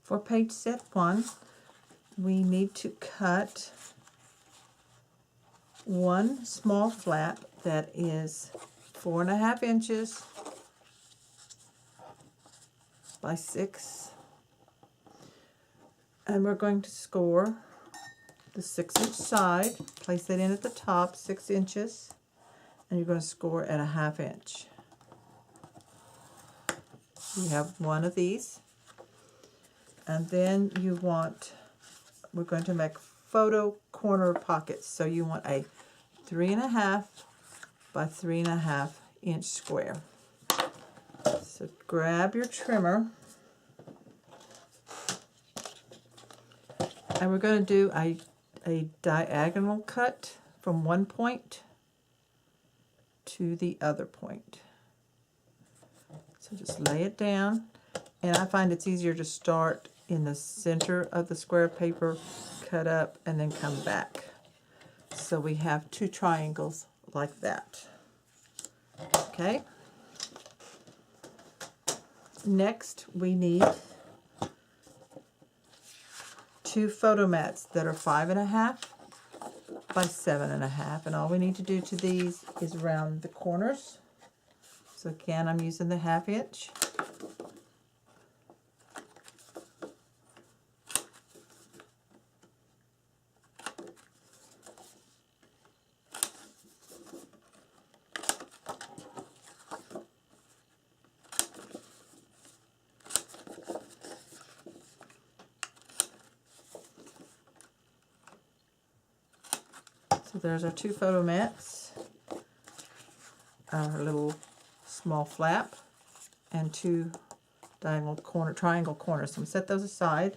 For page set 1, we need to cut one small flap that is 4.5 inches by 6, and we're going to score the 6-inch side, place that in at the top, 6 inches, and you're going to score at a 1/2 inch. You have one of these, and then we're going to make photo corner pockets, so you want a 3.5 by 3.5 inch square. So grab your trimmer, and we're going to do a diagonal cut from one point to the other point. So just lay it down, and I find it's easier to start in the center of the square paper, cut up, and then come back. So we have 2 triangles like that. Okay. Next, we need 2 photo mats that are 5.5 by 7.5, and all we need to do to these is round the corners. So again, I'm using the 1/2 inch. So there's our 2 photo mats, our little small flap, and 2 triangle corners. So I'm going to set those aside.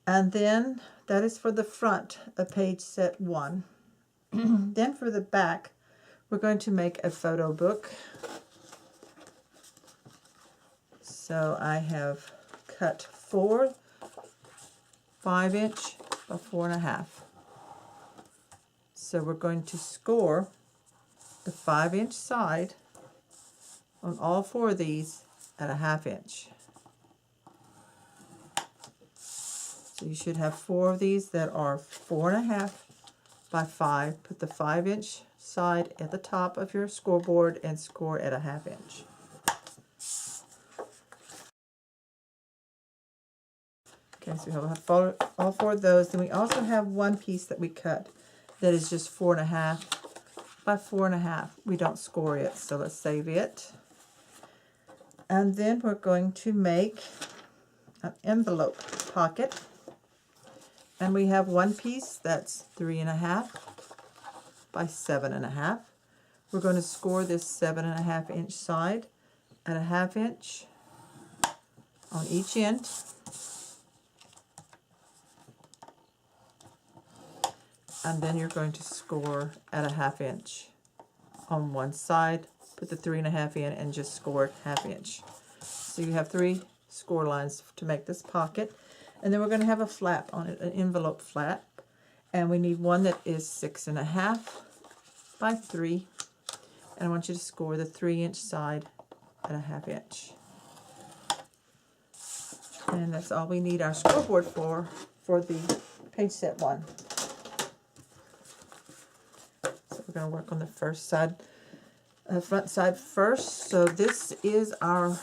And then that is for the front of page set 1. Then for the back, we're going to make a photo book. So I have cut 4 5-inch by 4.5. So we're going to score the 5-inch side on all 4 of these at a 1/2 inch. So you should have 4 of these that are 4.5 by 5. Put the 5-inch side at the top of your scoreboard and score at a 1/2 inch. Okay, so we have all 4 of those. Then we also have one piece that we cut that is just 4.5 by 4.5. We don't score it, so let's save it. And then we're going to make an envelope pocket. And we have one piece that's 3.5 by 7.5. We're going to score this 7.5 inch side at a 1/2 inch on each end. And then you're going to score at a 1/2 inch on one side. Put the 3.5 in and just score it 1/2 inch. So you have 3 score lines to make this pocket. And then we're going to have a flap on it, an envelope flap. And we need one that is 6.5 by 3. And I want you to score the 3-inch side at a 1/2 inch. And that's all we need our scoreboard for the page set 1. So we're going to work on the first side, front side first. So this is our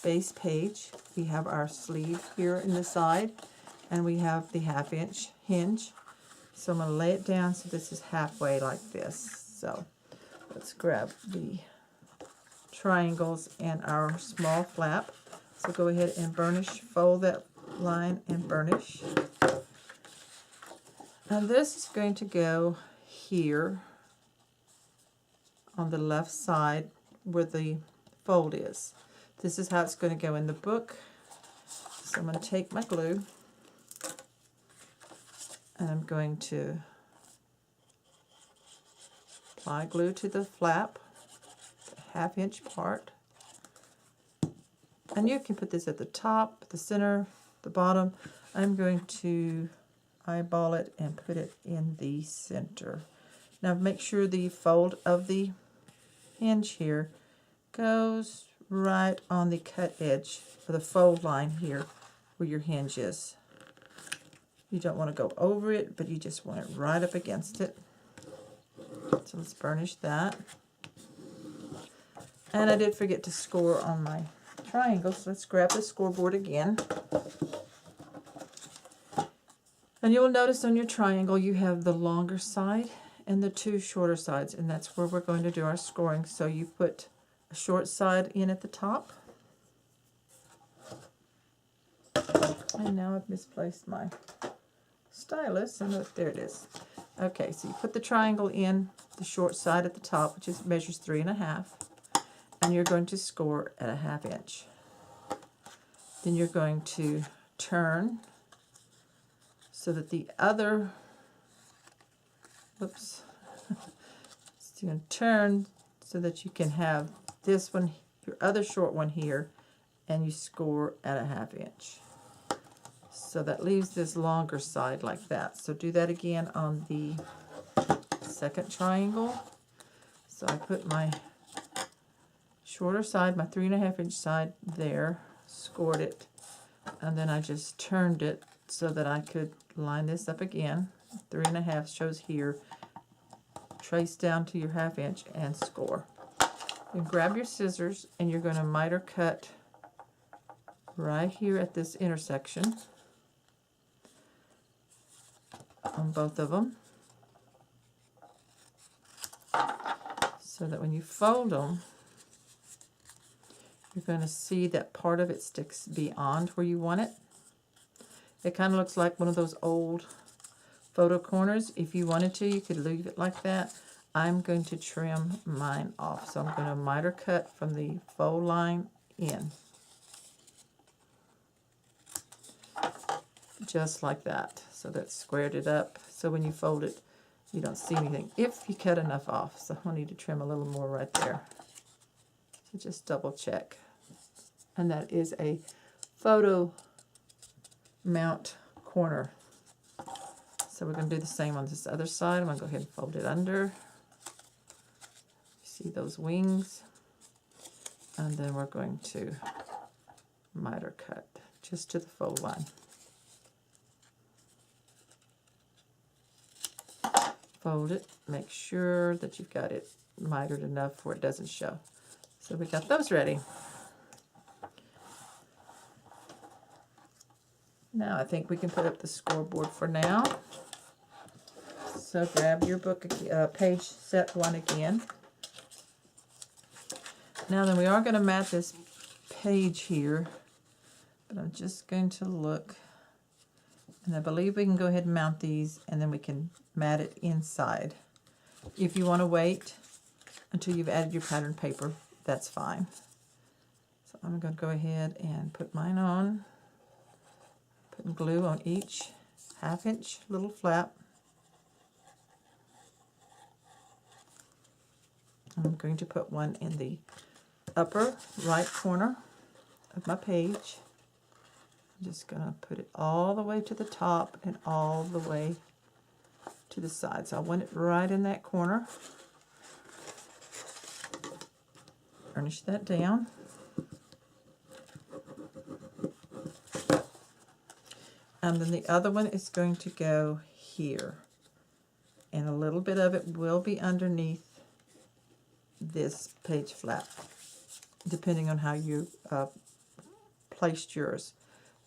base page. We have our sleeve here in the side, and we have the 1/2 inch hinge. So I'm going to lay it down so this is halfway like this. So let's grab the triangles and our small flap. So go ahead and burnish, fold that line and burnish. And this is going to go here on the left side where the fold is. This is how it's going to go in the book. So I'm going to take my glue and I'm going to apply glue to the flap, the 1/2 inch part. And you can put this at the top, the center, the bottom. I'm going to eyeball it and put it in the center. Now make sure the fold of the hinge here goes right on the cut edge for the fold line here where your hinge is. You don't want to go over it, but you just want it right up against it. So let's burnish that. And I did forget to score on my triangle, so let's grab the scoreboard again. And you'll notice on your triangle you have the longer side and the two shorter sides, and that's where we're going to do our scoring. So you put a short side in at the top. And now I've misplaced my stylus, and look, there it is. Okay, so you put the triangle in the short side at the top, which is measures 3.5, and you're going to score at a 1/2 inch. Then you're going to turn so that the other, oops, so you're going to turn so that you can have this one, your other short one here, and you score at a 1/2 inch. So that leaves this longer side like that. So do that again on the second triangle. So I put my shorter side, my 3.5 inch side there, scored it, and then I just turned it so that I could line this up again. 3.5 shows here. Trace down to your 1/2 inch and score. Then grab your scissors and you're going to miter cut right here at this intersection on both of them, so that when you fold them, you're going to see that part of it sticks beyond where you want it. It kind of looks like one of those old photo corners. If you wanted to, you could leave it like that. I'm going to trim mine off, so I'm going to miter cut from the fold line in, just like that. So that's squared it up, so when you fold it, you don't see anything, if you cut enough off. So I need to trim a little more right there. So just double check. And that is a photo mount corner. So we're going to do the same on this other side. I'm going to go ahead and fold it under. See those wings? And then we're going to miter cut just to the fold line. Fold it, make sure that you've got it mitered enough where it doesn't show. So we got those ready. Now I think we can put up the scoreboard for now. So grab your book, page set 1 again. Now then, we are going to mat this page here, but I'm just going to look, and I believe we can go ahead and mount these, and then we can mat it inside. If you want to wait until you've added your pattern paper, that's fine. So I'm going to go ahead and put mine on, putting glue on each 1/2 inch little flap. I'm going to put one in the upper right corner of my page. I'm just going to put it all the way to the top and all the way to the side. So I want it right in that corner. Burnish that down. And then the other one is going to go here. And a little bit of it will be underneath this page flap, depending on how you placed yours.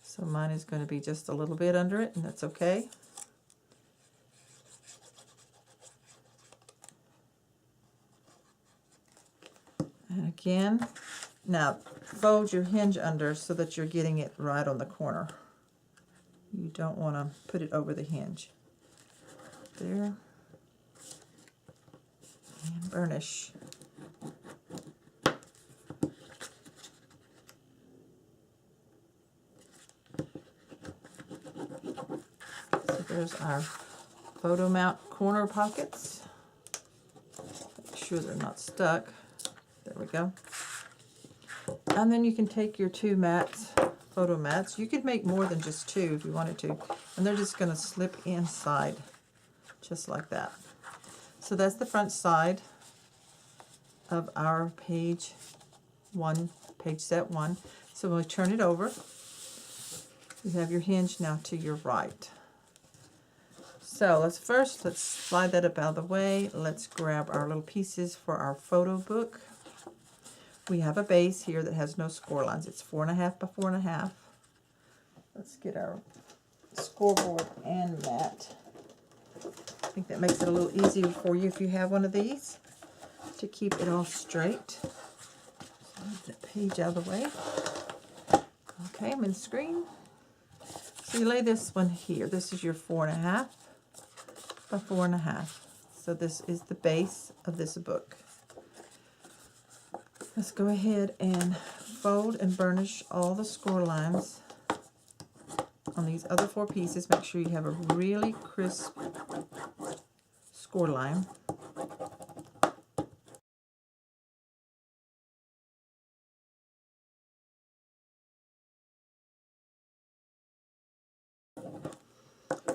So mine is going to be just a little bit under it, and that's okay. And again, now fold your hinge under so that you're getting it right on the corner. You don't want to put it over the hinge. There. And burnish. So there's our photo mount corner pockets. Make sure they're not stuck. There we go. And then you can take your 2 mats, photo mats. You could make more than just 2 if you wanted to. And they're just going to slip inside, just like that. So that's the front side of our page 1, page set 1. So we'll turn it over. You have your hinge now to your right. So let's slide that up out of the way. Let's grab our little pieces for our photo book. We have a base here that has no score lines. It's 4.5 by 4.5. Let's get our scoreboard and mat. I think that makes it a little easier for you if you have one of these to keep it all straight. So move that page out of the way. Okay, I'm in screen. So you lay this one here. This is your 4.5 by 4.5. So this is the base of this book. Let's go ahead and fold and burnish all the score lines on these other 4 pieces. Make sure you have a really crisp score line.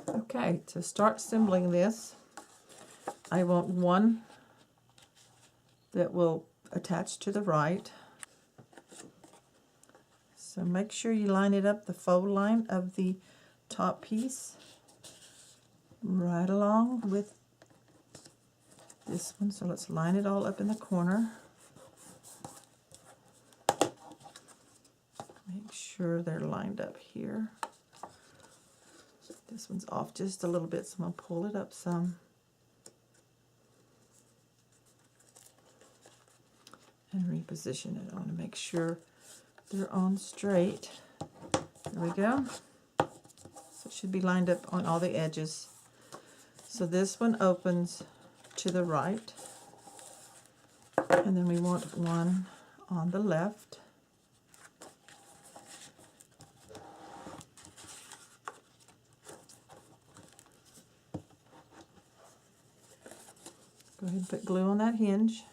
Okay, to start assembling this, I want one that will attach to the right. So make sure you line it up, the fold line of the top piece, right along with this one. So let's line it all up in the corner. Make sure they're lined up here. This one's off just a little bit, so I'm going to pull it up some. And reposition it. I want to make sure they're on straight. There we go. So it should be lined up on all the edges. So this one opens to the right. And then we want one on the left. Go ahead and put glue on that hinge.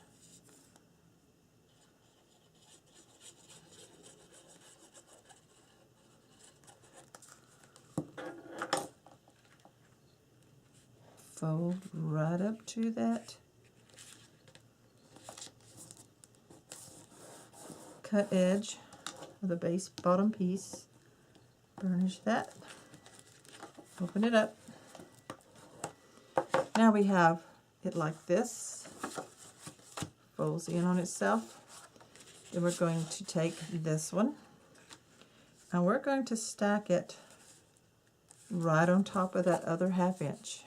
Fold right up to that. Cut edge of the base bottom piece. Burnish that. Open it up. Now we have it like this. Folds in on itself. Then we're going to take this one and we're going to stack it right on top of that other 1/2 inch.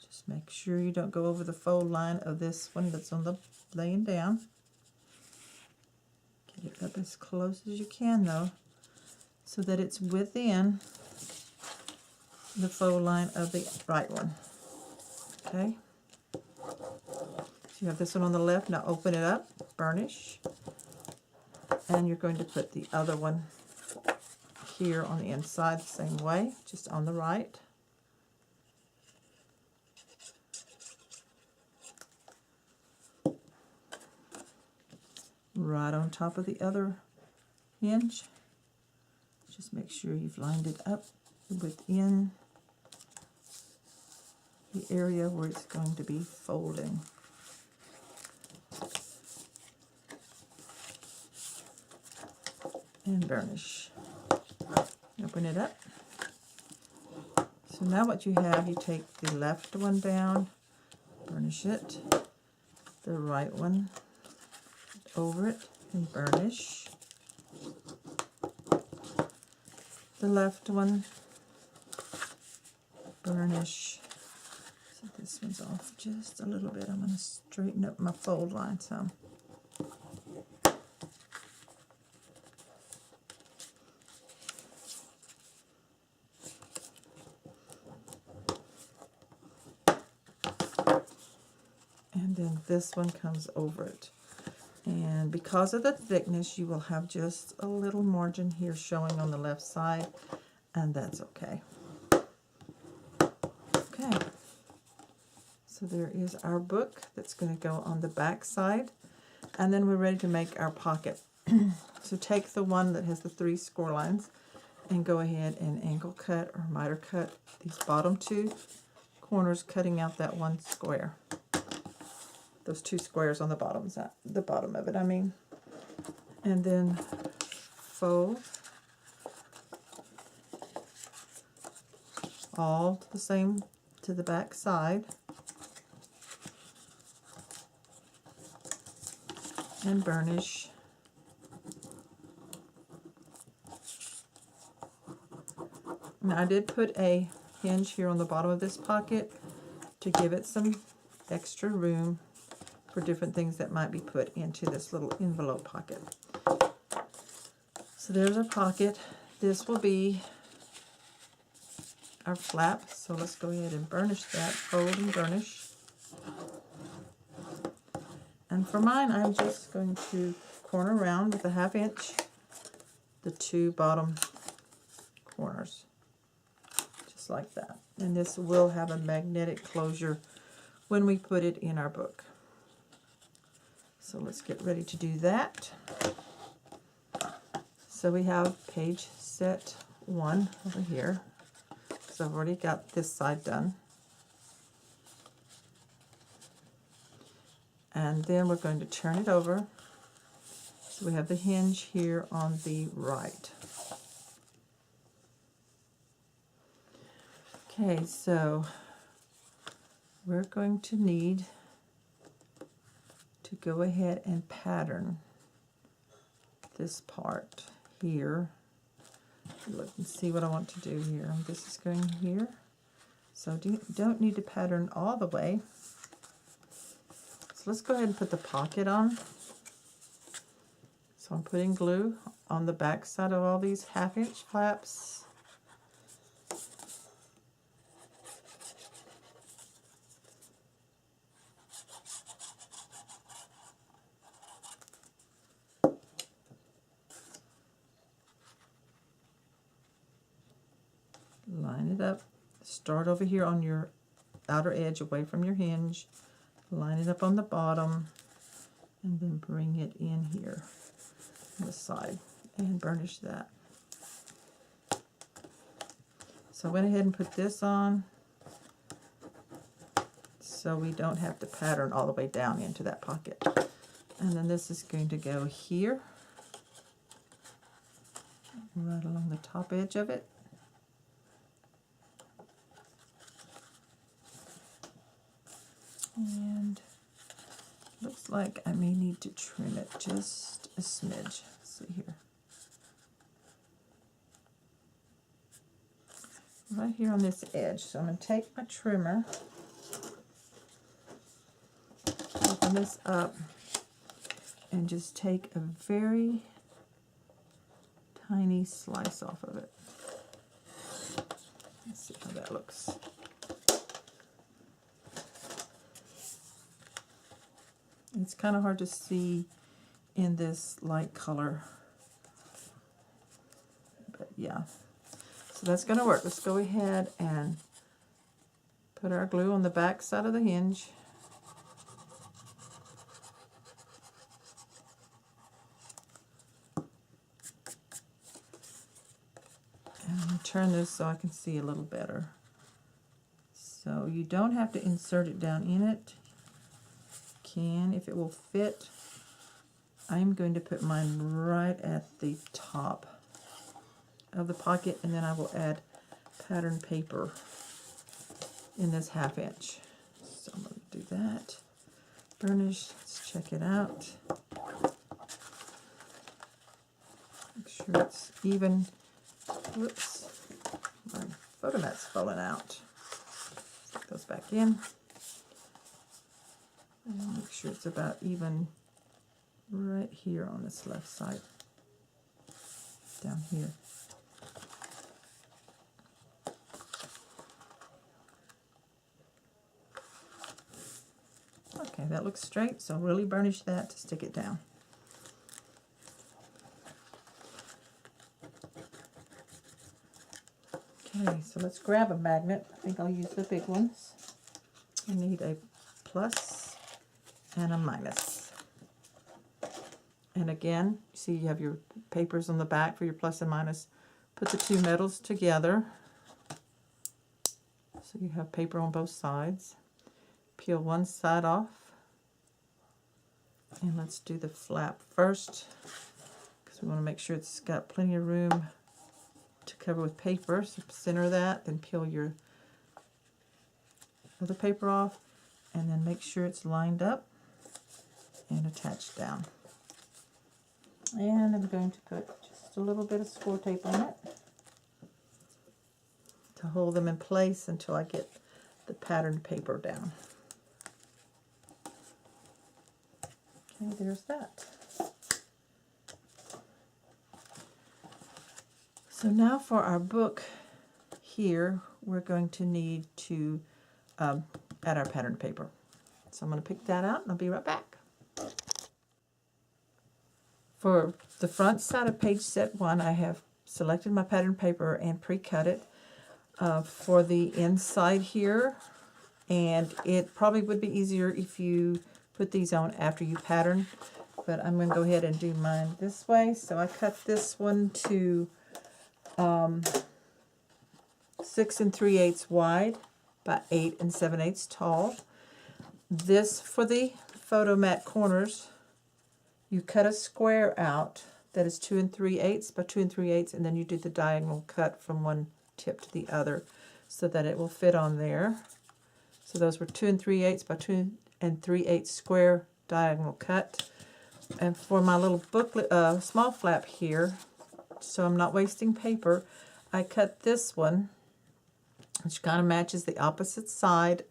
Just make sure you don't go over the fold line of this one that's on the laying down. Get it up as close as you can though, so that it's within the fold line of the right one. Okay? So you have this one on the left. Now open it up, burnish, and you're going to put the other one here on the inside the same way, just on the right. Right on top of the other hinge. Just make sure you've lined it up within the area where it's going to be folding. And burnish. Open it up. So now what you have, you take the left one down, burnish it, the right one over it and burnish, the left one, burnish. So this one's off just a little bit. I'm going to straighten up my fold line some. And then this one comes over it. And because of the thickness, you will have just a little margin here showing on the left side, and that's okay. Okay, so there is our book that's going to go on the back side, and then we're ready to make our pocket. So take the one that has the 3 score lines and go ahead and angle cut or miter cut these bottom 2 corners, cutting out that 1 square. those 2 squares on the bottom of it, I mean. And then fold all the same to the back side. And burnish. Now I did put a hinge here on the bottom of this pocket to give it some extra room for different things that might be put into this little envelope pocket. So there's our pocket. This will be our flap. So let's go ahead and burnish that, fold and burnish. And for mine, I'm just going to corner around with a 1/2 inch the 2 bottom corners, just like that. And this will have a magnetic closure when we put it in our book. So let's get ready to do that. So we have page set 1 over here. So I've already got this side done. And then we're going to turn it over. So we have the hinge here on the right. Okay, so we're going to need to go ahead and pattern this part here. Look and see what I want to do here. This is going here. So don't need to pattern all the way. So let's go ahead and put the pocket on. So I'm putting glue on the back side of all these 1/2 inch flaps. Line it up. Start over here on your outer edge away from your hinge. Line it up on the bottom and then bring it in here on the side and burnish that. So I went ahead and put this on so we don't have to pattern all the way down into that pocket. And then this is going to go here, right along the top edge of it. And looks like I may need to trim it just a smidge. Let's see here. Right here on this edge. So I'm going to take my trimmer, open this up, and just take a very tiny slice off of it. Let's see how that looks. It's kind of hard to see in this light color, but yeah. So that's going to work. Let's go ahead and put our glue on the back side of the hinge. And turn this so I can see a little better. So you don't have to insert it down in it. If it will fit. I'm going to put mine right at the top of the pocket, and then I will add pattern paper in this 1/2 inch. So I'm going to do that. Burnish, let's check it out. Make sure it's even. Whoops, my photo mat's falling out. Stick those back in. And make sure it's about even right here on this left side, down here. Okay, that looks straight, so really burnish that to stick it down. Okay, so let's grab a magnet. I think I'll use the big ones. I need a plus and a minus. And again, see you have your papers on the back for your plus and minus. Put the 2 metals together so you have paper on both sides. Peel one side off And let's do the flap first, because we want to make sure it's got plenty of room to cover with paper. So center that, then peel your other paper off, and then make sure it's lined up and attached down. And I'm going to put just a little bit of score tape on it to hold them in place until I get the patterned paper down. Okay, there's that. So now for our book here, we're going to need to add our patterned paper. So I'm going to pick that out and I'll be right back. For the front side of page set 1, I have selected my patterned paper and pre-cut it for the inside here. And it probably would be easier if you put these on after you pattern, but I'm going to go ahead and do mine this way. So I cut this one to 6 3/8 wide by 8 7/8 tall. This, for the photo mat corners, you cut a square out that is 2 3/8 by 2 3/8, and then you do the diagonal cut from one tip to the other so that it will fit on there. So those were 2 3/8 by 2 3/8 square diagonal cut. And for my little booklet, small flap here, so I'm not wasting paper, I cut this one, which kind of matches the opposite side,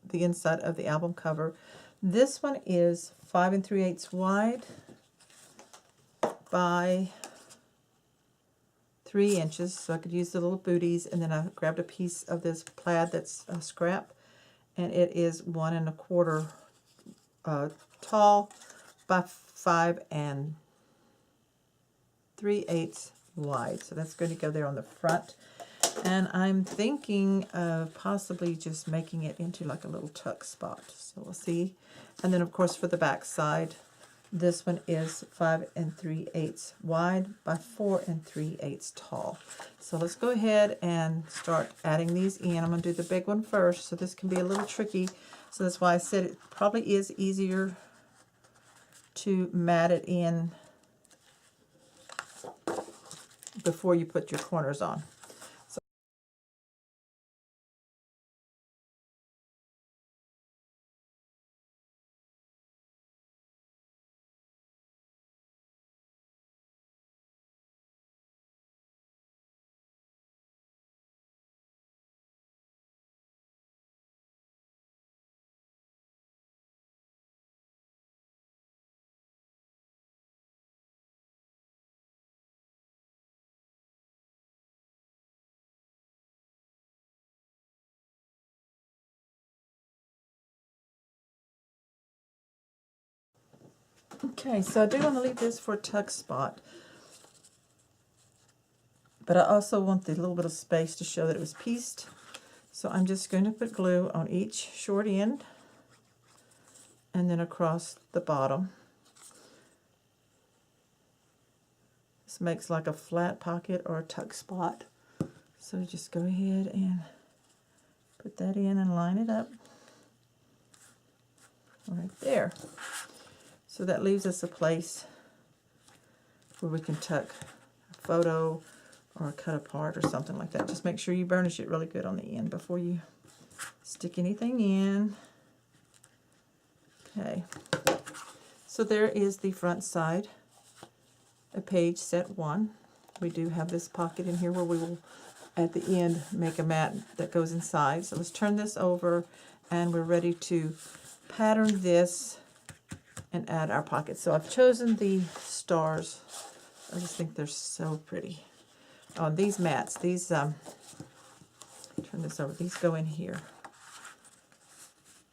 the inside of the album cover. This one is 5 3/8 wide by 3 inches, so I could use the little booties. And then I grabbed a piece of this plaid that's a scrap, and it is 1 1/4 tall by 5 3/8 wide. So that's going to go there on the front. And I'm thinking of possibly just making it into like a little tuck spot. So we'll see. And then of course for the back side, this one is 5 3/8 wide by 4 3/8 tall. So let's go ahead and start adding these in. I'm going to do the big one first, so this can be a little tricky. So that's why I said it probably is easier to mat it in before you put your corners on. Okay, so I do want to leave this for a tuck spot, but I also want the little bit of space to show that it was pieced. So I'm just going to put glue on each short end and then across the bottom. This makes like a flat pocket or a tuck spot. So just go ahead and put that in and line it up right there. So that leaves us a place where we can tuck a photo or a cut apart or something like that. Just make sure you burnish it really good on the end before you stick anything in. Okay, so there is the front side of page set 1. We do have this pocket in here where we will at the end make a mat that goes inside. So let's turn this over and we're ready to pattern this and add our pockets. So I've chosen the stars. I just think they're so pretty. On these mats, these, turn this over, these go in here.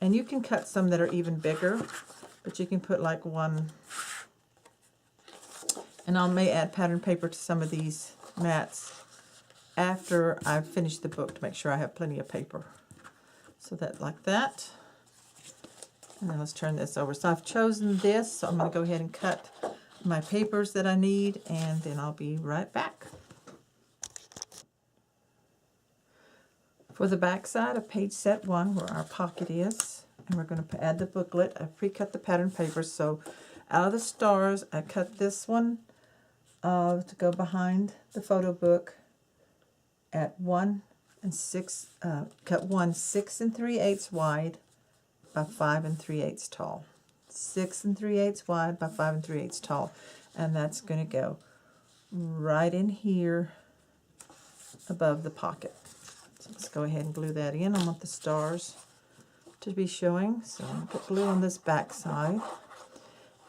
And you can cut some that are even bigger, but you can put like one, and I may add pattern paper to some of these mats after I've finished the book to make sure I have plenty of paper. So that like that. And then let's turn this over. So I've chosen this, so I'm going to go ahead and cut my papers that I need, and then I'll be right back. For the back side of page set 1, where our pocket is, and we're going to add the booklet. I pre-cut the pattern paper, so out of the stars, I cut this one to go behind the photo book at 1 and 6, cut one 6 3/8 wide by 5 3/8 tall. 6 3/8 wide by 5 3/8 tall, and that's going to go right in here above the pocket. So let's go ahead and glue that in. I want the stars to be showing, so I'm going to put glue on this back side.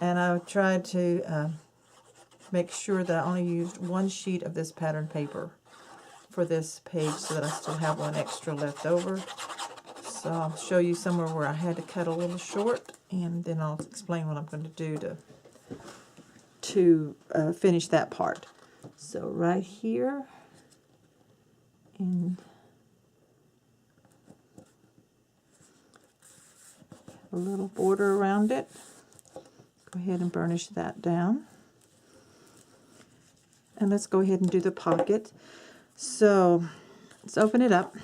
And I tried to make sure that I only used one sheet of this pattern paper for this page so that I still have one extra left over. So I'll show you somewhere where I had to cut a little short, and then I'll explain what I'm going to do to finish that part. So right here, and a little border around it. Go ahead and burnish that down. And let's go ahead and do the pocket. So let's open it up.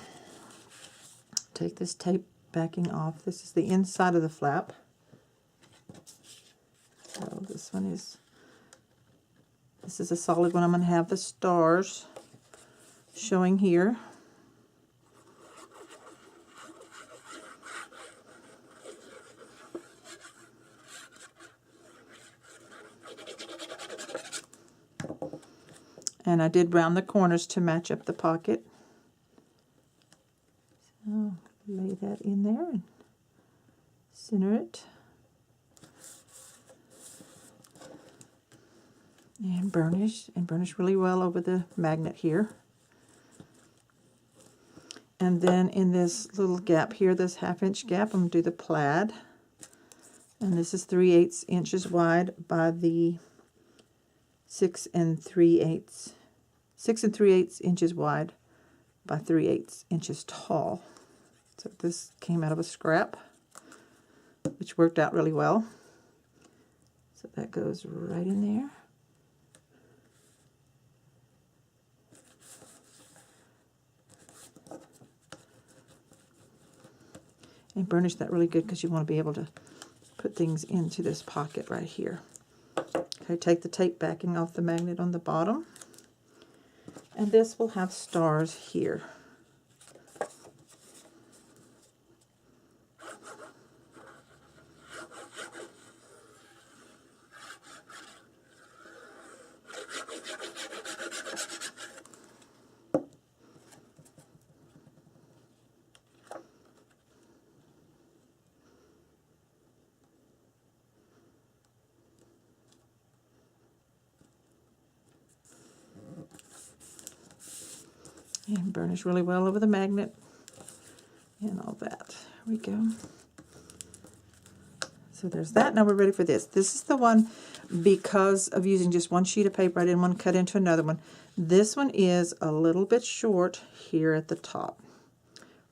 Take this tape backing off. This is the inside of the flap. So this is a solid one. I'm going to have the stars showing here. And I did round the corners to match up the pocket. So lay that in there and center it. And burnish really well over the magnet here. And then in this little gap here, this 1/2 inch gap, I'm going to do the plaid. And this is 3/8 inches wide by the 6 3/8 inches wide by 3/8 inches tall. So this came out of a scrap, which worked out really well. So that goes right in there. And burnish that really good because you want to be able to put things into this pocket right here. Okay, take the tape backing off the magnet on the bottom. And this will have stars here. And burnish really well over the magnet and all that. There we go. So there's that. Now we're ready for this. This is the one, because of using just one sheet of paper, I didn't want to cut into another one. This one is a little bit short here at the top,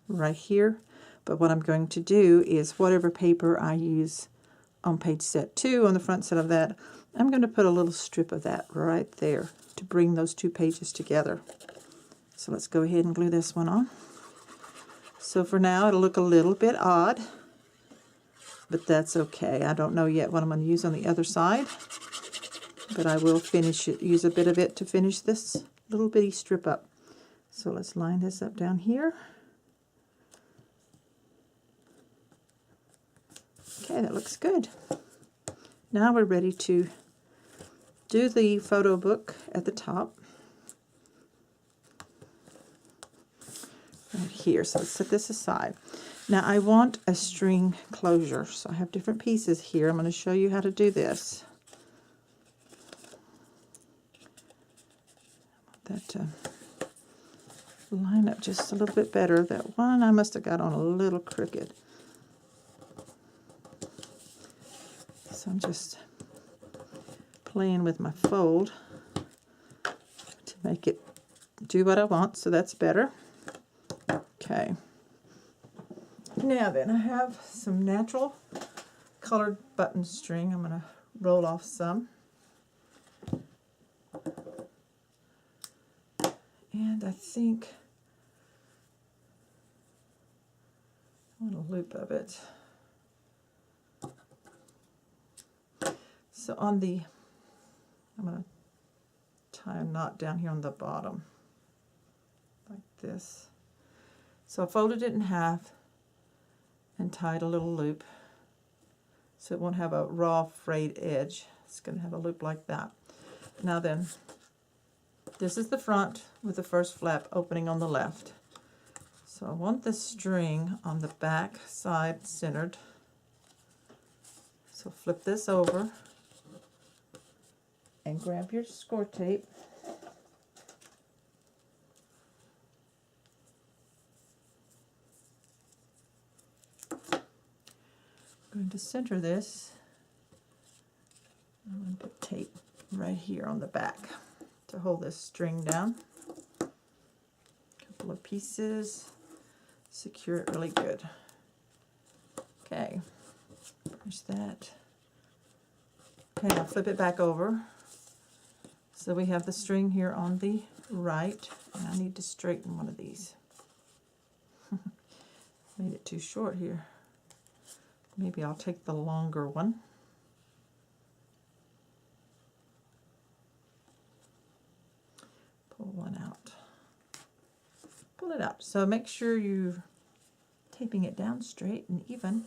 right here. But what I'm going to do is whatever paper I use on page set 2, on the front side of that, I'm going to put a little strip of that right there to bring those two pages together. So let's go ahead and glue this one on. So for now, it'll look a little bit odd, but that's okay. I don't know yet what I'm going to use on the other side, but I will finish it, use a bit of it to finish this little bitty strip up. So let's line this up down here. Okay, that looks good. Now we're ready to do the photo book at the top. Right here. So let's set this aside. Now I want a string closure. So I have different pieces here. I'm going to show you how to do this. I want that to line up just a little bit better. That one I must have got on a little crooked. So I'm just playing with my fold to make it do what I want. So that's better. Okay, now then I have some natural colored button string. I'm going to roll off some. And I think I want a loop of it. So on the, I'm going to tie a knot down here on the bottom, like this. So I folded it in half and tied a little loop so it won't have a raw frayed edge. It's going to have a loop like that. Now then, this is the front with the first flap opening on the left. So I want the string on the back side centered. So flip this over and grab your score tape. I'm going to center this. I'm going to put tape right here on the back to hold this string down. A couple of pieces, secure it really good. Okay, push that. Okay, now flip it back over. So we have the string here on the right, and I need to straighten one of these. Made it too short here. Maybe I'll take the longer one. Pull one out. Pull it out. So make sure you're taping it down straight and even.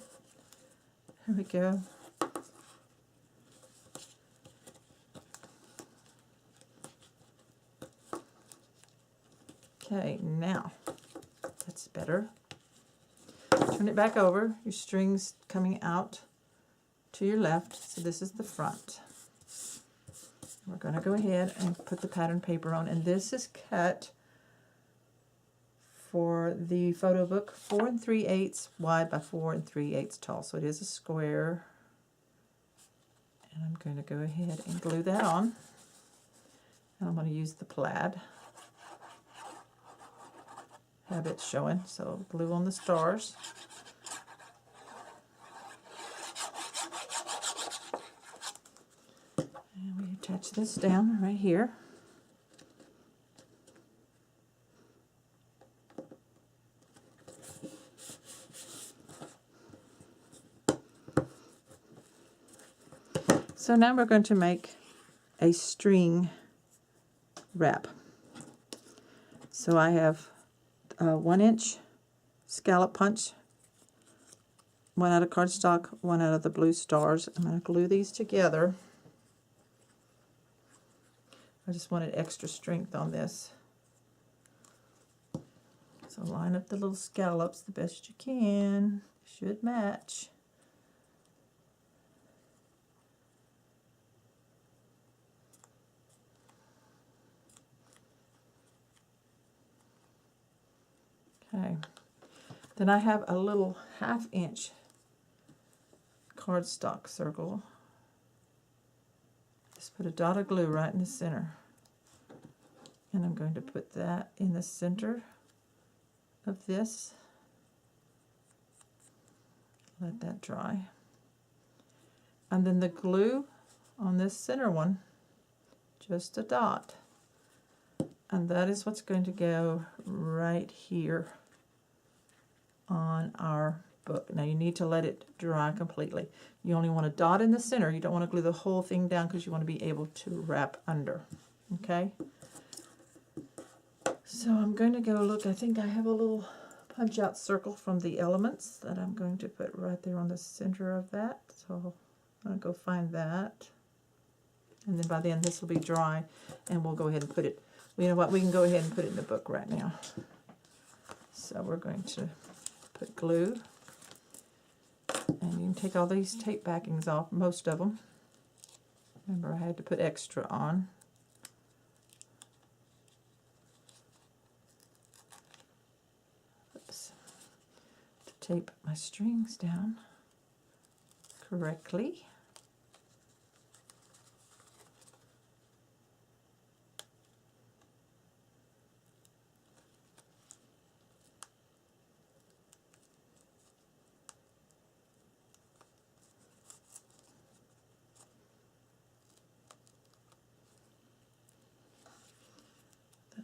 Here we go. Okay, now that's better. Turn it back over. Your string's coming out to your left. So this is the front. We're going to go ahead and put the pattern paper on, and this is cut for the photo book 4 3/8 wide by 4 3/8 tall. So it is a square, and I'm going to go ahead and glue that on. And I'm going to use the plaid. Have it showing, so glue on the stars. And we attach this down right here. So now we're going to make a string wrap. So I have 1 inch scallop punch, one out of cardstock, one out of the blue stars. I'm going to glue these together. I just wanted extra strength on this. So line up the little scallops the best you can. Should match. Okay. Then I have a little 1/2 inch cardstock circle. Just put a dot of glue right in the center. And I'm going to put that in the center of this. Let that dry. And then the glue on this center one, just a dot. And that is what's going to go right here on our book. Now you need to let it dry completely. You only want a dot in the center. You don't want to glue the whole thing down because you want to be able to wrap under. Okay? So I'm going to go look. I think I have a little punch out circle from the Elements that I'm going to put right there on the center of that. So I'm going to go find that. And then by then this will be dry and we'll go ahead and put it. You know what? We can go ahead and put it in the book right now. So we're going to put glue. And you can take all these tape backings off, most of them. Remember, I had to put extra on. Oops. To tape my strings down correctly.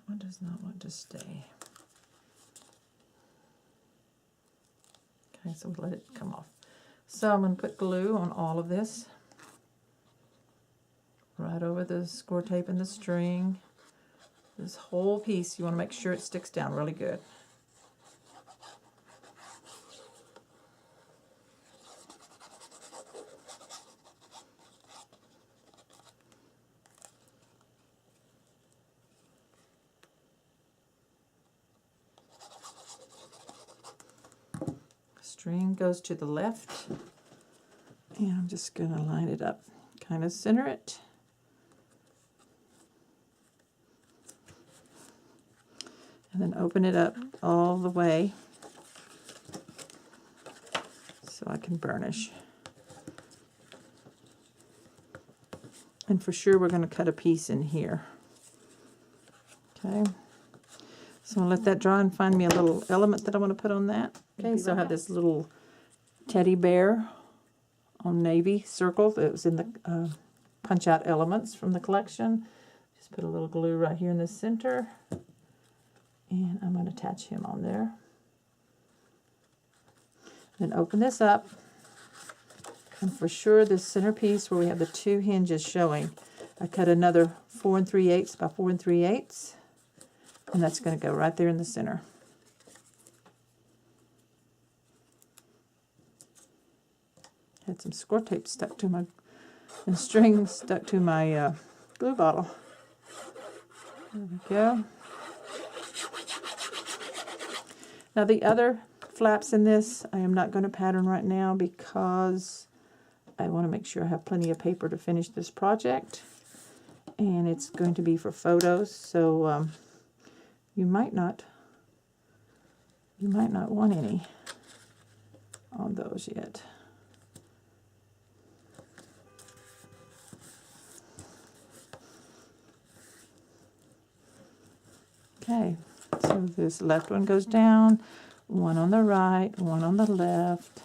One does not want to stay. Okay, so let it come off. So I'm going to put glue on all of this. with the score tape and the string. This whole piece, you want to make sure it sticks down really good. String goes to the left, and I'm just going to line it up, kind of center it. And then open it up all the way so I can burnish. And for sure we're going to cut a piece in here. Okay. So I'll let that dry and find me a little element that I want to put on that. Okay, so I have this little teddy bear on navy circle. It was in the punch out elements from the collection. Just put a little glue right here in the center. And I'm going to attach him on there. Then open this up. And for sure this centerpiece where we have the two hinges showing, I cut another 4 3/8 by 4 3/8. And that's going to go right there in the center. Had some score tape stuck to my, and string stuck to my glue bottle. There we go. Now the other flaps in this, I am not going to pattern right now because I want to make sure I have plenty of paper to finish this project. And it's going to be for photos, so you might not want any on those yet. Okay, so this left one goes down, one on the right, one on the left,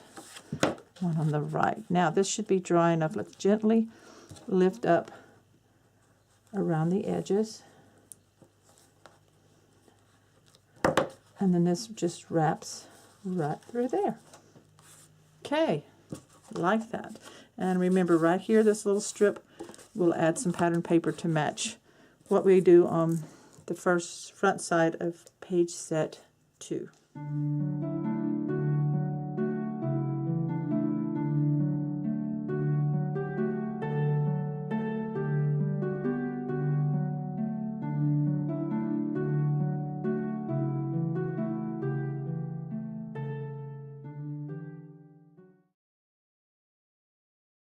one on the right. Now this should be dry enough. Let's gently lift up around the edges. And then this just wraps right through there. Okay, like that. And remember right here, this little strip, we'll add some pattern paper to match what we do on the front side of page set 2.